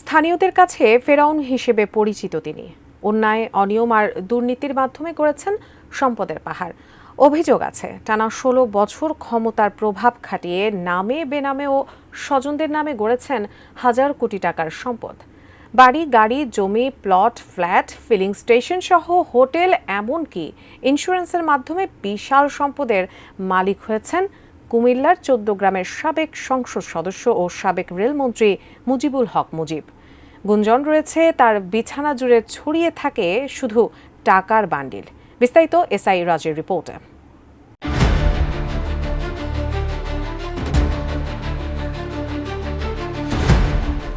স্থানীয়দের কাছে ফেরাউন হিসেবে পরিচিত তিনি। অন্যায়, অনিয়ম আর দুর্নীতির মাধ্যমে গড়েছেন সম্পদের পাহাড়। অভিযোগ আছে টানা ১৬ বছর ক্ষমতার প্রভাব খাটিয়ে নামে বেনামে ও স্বজনদের নামে গড়েছেন হাজার কোটি টাকার সম্পদ। বাড়ি, গাড়ি, জমি, প্লট, ফ্ল্যাট, ফিলিং স্টেশন সহ হোটেল, এমনকি ইন্স্যুরেন্সের মাধ্যমে বিশাল সম্পদের মালিক হয়েছেন কুমিল্লার ১৪ গ্রামের সাবেক সংসদ সদস্য ও সাবেক রেলমন্ত্রী মুজিবুল হক মুজিব। গুঞ্জন রয়েছে তার বিছানা জুড়ে ছড়িয়ে থাকে শুধু টাকার বান্ডিল। বিস্তারিত এসআই রাজের রিপোর্টে।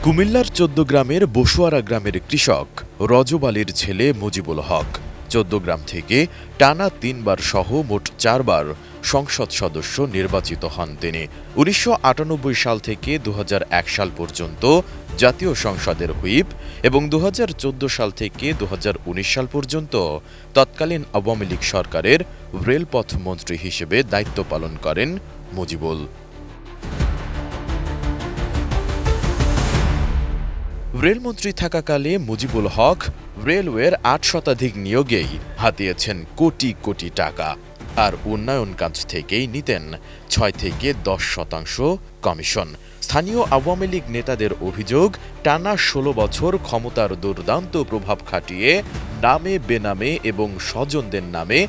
কুমিল্লার ১৪ গ্রামের বসুয়ারা গ্রামের কৃষক রজব আলীর ছেলে মুজিবুল হক ১৪ গ্রাম থেকে টানা ৩ বার সহ মোট ৪ বার সংসদ সদস্য নির্বাচিত হন তিনি। ১৯৯৮ সাল থেকে ২০০১ সাল পর্যন্ত জাতীয় সংসদের হুইপ এবং ২০১৪ সাল থেকে ২০১৯ সাল পর্যন্ত তৎকালীন আওয়ামী লীগ সরকারের রেলপথ মন্ত্রী হিসেবে দায়িত্ব পালন করেন মুজিবুল। রেলমন্ত্রী থাকাকালে মুজিবুল হক রেলওয়ের ৮ শতাধিক নিয়োগেই হাতিয়েছেন কোটি কোটি টাকা, আর উন্নয়ন কাজ থেকেই নিতেন ৬ থেকে ১০% কমিশন। স্থানীয় আওয়ামী লীগ নেতাদের অভিযোগ, টানা ১৬ বছর ক্ষমতার দুর্দান্ত প্রভাব খাটিয়ে নামে বেনামে এবং স্বজনদের নামে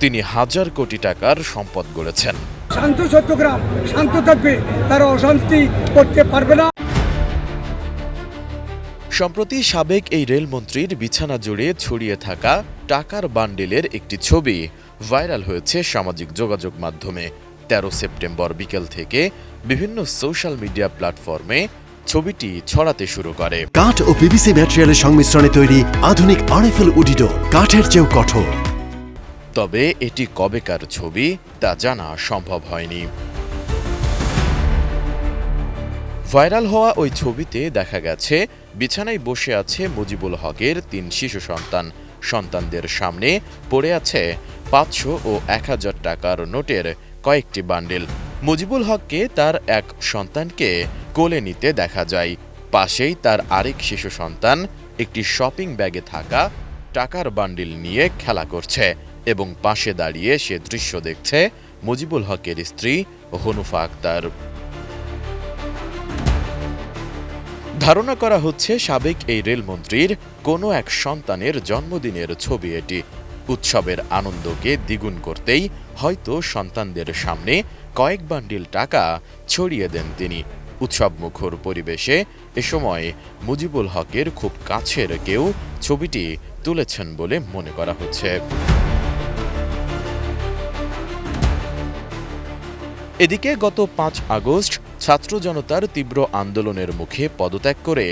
তিনি হাজার কোটি টাকার সম্পদ গড়েছেন। শান্ত চট্টগ্রাম শান্ত থাকবে, তারা অশান্তি করতে পারবে না। সম্প্রতি সাবেক এই রেলমন্ত্রীর বিছানা জুড়ে ছড়িয়ে থাকা টাকার বান্ডিলের একটি ছবি ভাইরাল হয়েছে সামাজিক যোগাযোগ মাধ্যমে। ১৩ সেপ্টেম্বর বিকেল থেকে বিভিন্ন সোশ্যাল মিডিয়া প্ল্যাটফর্মে ছবিটি ছড়াতে শুরু করে। কাঠ ও পিভিসি ম্যাটেরিয়ালের সংমিশ্রণে তৈরি আধুনিক আরএফএল উডিডোর, কাঠের চেয়েও কঠোর। তবে এটি কবেকার ছবি তা জানা সম্ভব হয়নি। ভাইরাল হওয়া ওই ছবিতে দেখা গেছে বিছানায় বসে আছে মুজিবুল হকের ৩ শিশু সন্তান। সন্তানদের সামনে পড়ে আছে ৫০০ ও ১০০০ টাকার নোটের কয়েকটি বান্ডিল। মুজিবুল হককে তার এক সন্তানকে কোলে নিতে দেখা যায়। পাশেই তার আরেক শিশু সন্তান একটি শপিং ব্যাগে থাকা টাকার বান্ডিল নিয়ে খেলা করছে এবং পাশে দাঁড়িয়ে সে দৃশ্য দেখছে মুজিবুল হকের স্ত্রী হনুফা আক্তার। ধারণা করা হচ্ছে সাবেক এই রেলমন্ত্রীর কোনো এক সন্তানের জন্মদিনের ছবি এটি। উৎসবের আনন্দকে দ্বিগুণ করতেই হয়তো সন্তানদের সামনে কয়েক বান্ডিল টাকা ছড়িয়ে দেন তিনি। উৎসবমুখর পরিবেশে এ সময় মুজিবুল হকের খুব কাছের কেউ ছবিটি তুলেছেন বলে মনে করা হচ্ছে। এদিকে গত ৫ আগস্ট ছাত্র জনতার তীব্র আন্দোলনের মুখে পদত্যাগ করে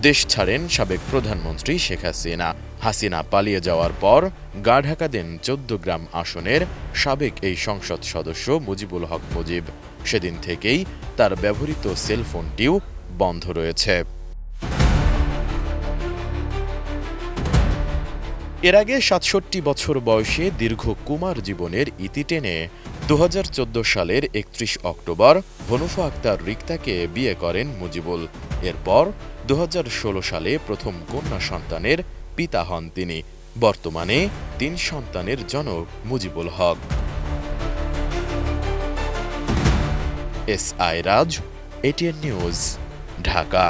দেশ ছাড়েন সাবেক প্রধানমন্ত্রী শেখ হাসিনা। হাসিনা পালিয়ে যাওয়ার পর গা ঢাকা দেন ১৪ গ্রাম আসনের সাবেক এই সংসদ সদস্য মুজিবুল হক মুজিব। সেদিন থেকেই তার ব্যবহৃত সেলফোনটিও বন্ধ রয়েছে। এর আগে ৬৭ বছর বয়সে দীর্ঘ কুমার জীবনের ইতি টেনে ২০১৪ সালের ৩১ অক্টোবর হনুফা আক্তার রিক্তাকে বিয়ে করেন মুজিবুল। এরপর ২০১৬ সালে প্রথম কন্যা সন্তানের পিতা হন তিনি। বর্তমানে ৩ সন্তানের জনক মুজিবুল হক। এসআই রাজ, এটিএন নিউজ, ঢাকা।